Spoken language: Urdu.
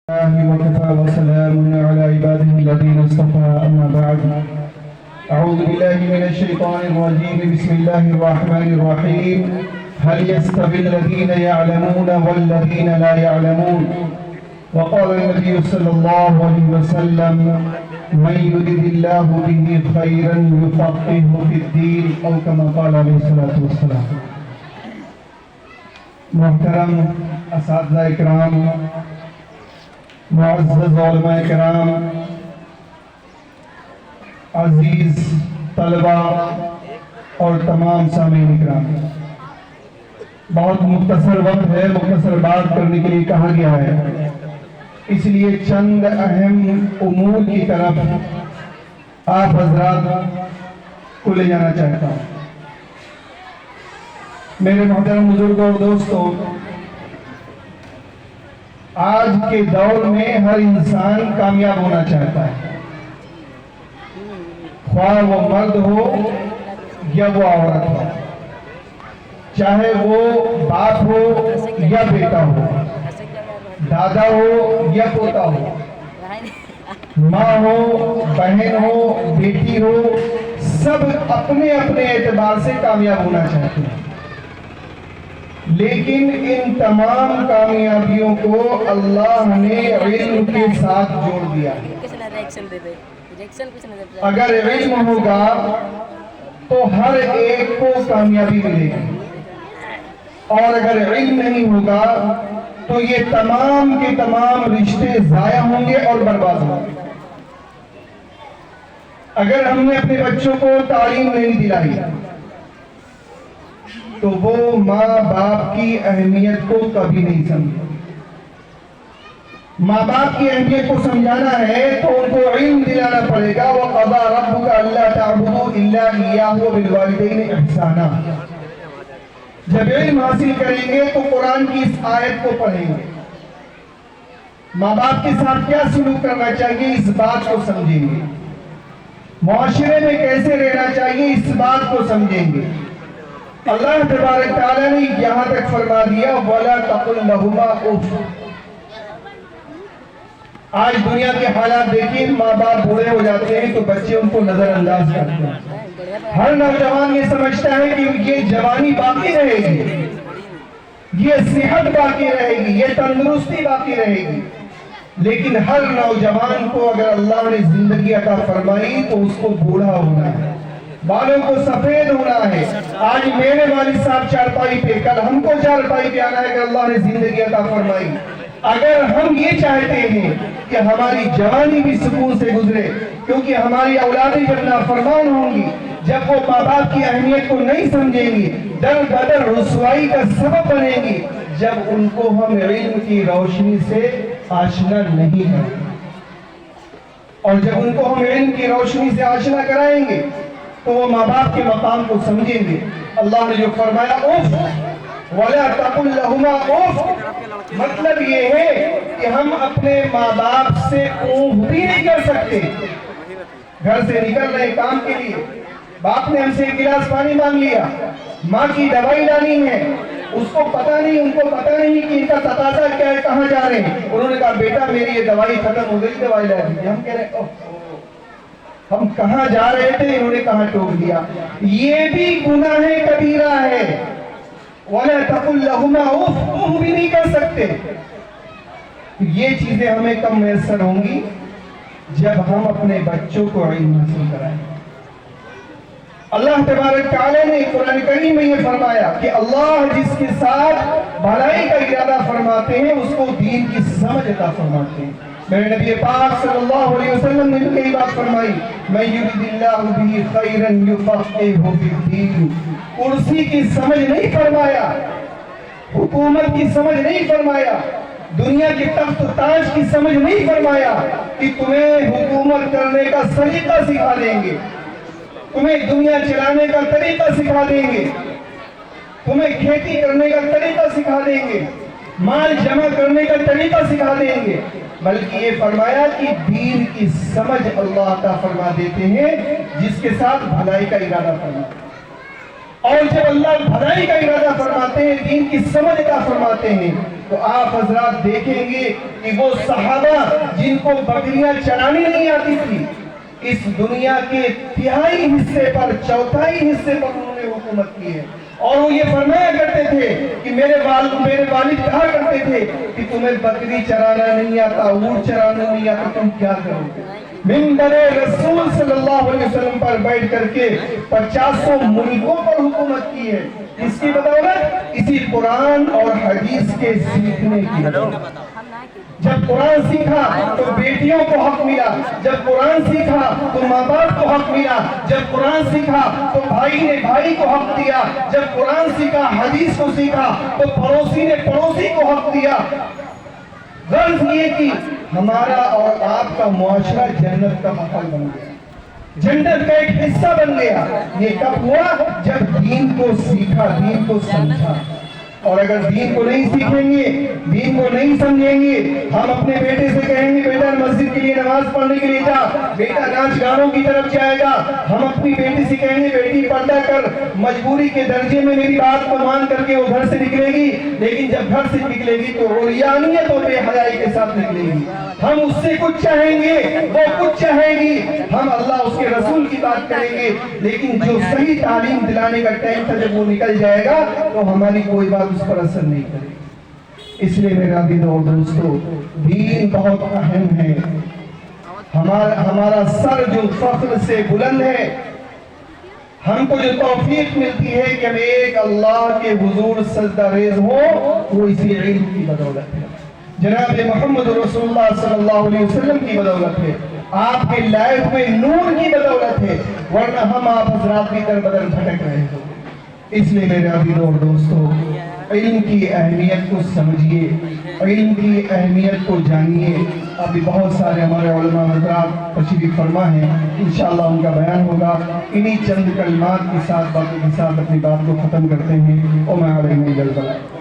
وكفى وسلام على عباده الذين اصطفى أما بعد أعوذ بالله من الشيطان الرجيم بسم الله الرحمن الرحيم هل يستوي الذين يعلمون والذين لا يعلمون وقال النبي صلى الله عليه وسلم من يرد الله به خيرا يفقهه في الدين أو كما قال عليه الصلاة والسلام. محترم اساتذہ اکرام، معزز علماء کرام، عزیز طلبہ اور تمام سامعین کرام، بہت مختصر وقت ہے، مختصر بات کرنے کے لیے کہا گیا ہے، اس لیے چند اہم امور کی طرف آپ حضرات کو لے جانا چاہتا ہوں۔ میرے محترم بزرگوں اور دوستوں، آج کے دور میں ہر انسان کامیاب ہونا چاہتا ہے، خواہ وہ مرد ہو یا وہ عورت ہو، چاہے وہ باپ ہو یا بیٹا ہو، دادا ہو یا پوتا ہو، ماں ہو، بہن ہو، بیٹی ہو، سب اپنے اپنے اعتبار سے کامیاب ہونا چاہتے ہیں، لیکن ان تمام کامیابیوں کو اللہ نے علم کے ساتھ جوڑ دیا ہے۔ اگر علم ہوگا تو ہر ایک کو کامیابی ملے گی، اور اگر علم نہیں ہوگا تو یہ تمام کے تمام رشتے ضائع ہوں گے اور برباد ہوں گے۔ اگر ہم نے اپنے بچوں کو تعلیم نہیں دلائی تو وہ ماں باپ کی اہمیت کو کبھی نہیں سمجھے۔ ماں باپ کی اہمیت کو سمجھانا ہے تو ان کو علم دلانا پڑے گا۔ وَقَضَى رَبُّكَ أَلَّا تَعْبُدُوا إِلَّا إِيَّاهُ وَبِالْوَالِدَيْنِ إِحْسَانًا۔ جب علم حاصل کریں گے تو قرآن کی اس آیت کو پڑھیں گے، ماں باپ کے ساتھ کیا سلوک کرنا چاہیے اس بات کو سمجھیں گے، معاشرے میں کیسے رہنا چاہیے اس بات کو سمجھیں گے۔ اللہ تبارک تعالیٰ نے یہاں تک فرما دیا وَلَا تَقُلْ لَهُمَا اُفٍّ۔ آج دنیا کے حالات دیکھیں، ماں باپ بوڑھے ہو جاتے ہیں تو بچے ان کو نظر انداز کرتے ہیں۔ ہر نوجوان یہ سمجھتا ہے کہ یہ جوانی باقی رہے گی، یہ صحت باقی رہے گی، یہ تندرستی باقی رہے گی، لیکن ہر نوجوان کو اگر اللہ نے زندگی عطا فرمائی تو اس کو بوڑھا ہونا ہے، بالوں کو سفید ہونا ہے۔ آج میرے والد صاحب چارپائی پہ، کل ہم کو چارپائی پہ آنا ہے کہ اللہ نے زندگی عطا فرمائی۔ اگر ہم یہ چاہتے ہیں کہ ہماری جوانی بھی سکون سے گزرے، کیونکہ ہماری اولادیں جب نافرمان ہوں گی، جب وہ ماں باپ کی اہمیت کو نہیں سمجھیں گی، در بدر رسوائی کا سبب بنیں گی، جب ان کو ہم علم کی روشنی سے آشنا نہیں کریں گے، اور جب ان کو ہم علم کی روشنی سے آشنا کرائیں گے تو وہ ماں باپ کے مقام کو سمجھیں گے۔ اللہ نے جو فرمایا اف وَلَا تَقُلْ لَهُمَا اف، مطلب یہ ہے کہ ہم اپنے ماں باپ سے اف بھی نہیں کر سکتے۔ گھر سے نکل رہے کام کے لیے، باپ نے ہم سے ایک گلاس پانی مانگ لیا، ماں کی دوائی لانی ہے، اس کو پتہ نہیں، ان کو پتہ نہیں کہ ان کا تقاضا کیا ہے، کہاں جا رہے ہیں۔ انہوں نے کہا بیٹا میری یہ دوائی ختم ہو گئی، دوائی لا دیجیے۔ ہم کہہ رہے ہیں ہم کہاں جا رہے تھے، انہوں نے کہاں ٹوک دیا۔ یہ بھی گناہ کبیرہ ہے۔ وَلَا تَقُلْ لَهُمَا اُفٍّ، اُف بھی نہیں کر سکتے۔ یہ چیزیں ہمیں کم میسر ہوں گی جب ہم اپنے بچوں کو علم حاصل کرائیں۔ اللہ تبارک تعالیٰ نے قرآن کریم میں یہ فرمایا کہ اللہ جس کے ساتھ بھلائی کا ارادہ فرماتے ہیں اس کو دین کی سمجھ عطا فرماتے ہیں۔ میرے نبی پاک صلی اللہ علیہ وسلم نے بھی کئی بات فرمائی، مَن يُرِدِ اللَّهُ بِهِ خَيْرًا يُفَقِّهْهُ فِي الدِّينِ۔ کرسی کی سمجھ نہیں فرمایا، حکومت کی سمجھ نہیں فرمایا، دنیا کے تخت و تاج کی سمجھ نہیں فرمایا کہ تمہیں حکومت کرنے کا طریقہ سکھا دیں گے، تمہیں دنیا چلانے کا طریقہ سکھا دیں گے، تمہیں کھیتی کرنے کا طریقہ سکھا دیں گے، مال جمع کرنے کا طریقہ سکھا دیں گے، بلکہ یہ فرمایا کہ دین کی سمجھ اللہ عطا فرما دیتے ہیں جس کے ساتھ بھلائی کا ارادہ فرماتے ہیں۔ اور جب اللہ بھلائی کا ارادہ فرماتے ہیں، دین کی سمجھ عطا فرماتے ہیں، تو آپ حضرات دیکھیں گے کہ وہ صحابہ جن کو بکریاں چرانے نہیں آتی تھی، اس دنیا کے تہائی حصے پر، چوتھائی حصے پر انہوں نے حکومت کی ہے۔ اور وہ یہ فرمایا کرتے تھے کہ میرے والد کہا کرتے تھے کہ تمہیں بکری چرانا نہیں آتا، اونٹ چرانا نہیں آتا، تم کیا کرو گے؟ منبر رسول صلی اللہ علیہ وسلم پر بیٹھ کر کے 50 ملکوں پر حکومت کی ہے۔ اس کی بدولت اسی قرآن اور حدیث کے سیکھنے کی بدولت۔ جب قرآن سیکھا تو بیٹیوں کو حق ملا، جب قرآن سیکھا تو ماں باپ کو حق ملا، جب قرآن سیکھا تو بھائی نے بھائی کو حق دیا، جب قرآن سیکھا، حدیث کو سیکھا تو پڑوسی نے پڑوسی کو حق دیا۔ غرض یہ کہ ہمارا اور آپ کا معاشرہ جنت کا ماحول بن گیا، جنت کا ایک حصہ بن گیا۔ یہ کب ہوا؟ جب دین کو سیکھا، دین کو سمجھا۔ اور اگر دین کو نہیں سیکھیں گے، دین کو نہیں سمجھیں گے، ہم اپنے بیٹے سے کہیں گے بیٹا مسجد کے لیے نماز پڑھنے کے لیے جا، بیٹا ناچ گانوں کی طرف جائے گا۔ ہم اپنی بیٹی سے کہیں گے بیٹی پردہ کر، مجبوری کے درجے میں میری بات کو مان کر کے وہ گھر سے نکلے گی، لیکن جب گھر سے نکلے گی تو عریانیت اور بے حیائی کے ساتھ نکلے گی۔ ہم اس سے کچھ چاہیں گے، وہ کچھ چاہے گی، ہم اللہ اس کے رسول کی بات کریں گے، لیکن جو صحیح تعلیم دلانے کا ٹائم تھا جب وہ نکل جائے گا تو ہماری کوئی بات اس پر اثر نہیں کرے گی۔ اس لیے میرا دینوں اور دوستو، دین بہت اہم ہے۔ ہمارا سر جو فخر سے بلند ہے، ہم کو جو توفیق ملتی ہے کہ ہم ایک اللہ کے حضور سجدہ ریز ہو، وہ اسی علم کی بدولت ہے، جناب محمد رسول اللہ صلی اللہ علیہ وسلم کی بدولت ہے، آپ کے لائے ہوئے نور کی بدولت ہے، ورنہ ہم آپ حضرات کی در بدر بھٹک رہے ہیں۔ اس لیے میرے عزیزوں اور دوستو، علم کی اہمیت کو سمجھیے، علم کی اہمیت کو جانیے۔ ابھی بہت سارے ہمارے علماء حضرات تشریف فرما ہیں، انشاءاللہ ان کا بیان ہوگا۔ انہی چند کلمات کے ساتھ باقی کے ساتھ اپنی بات کو ختم کرتے ہیں۔ وما علینا الا البلاغ۔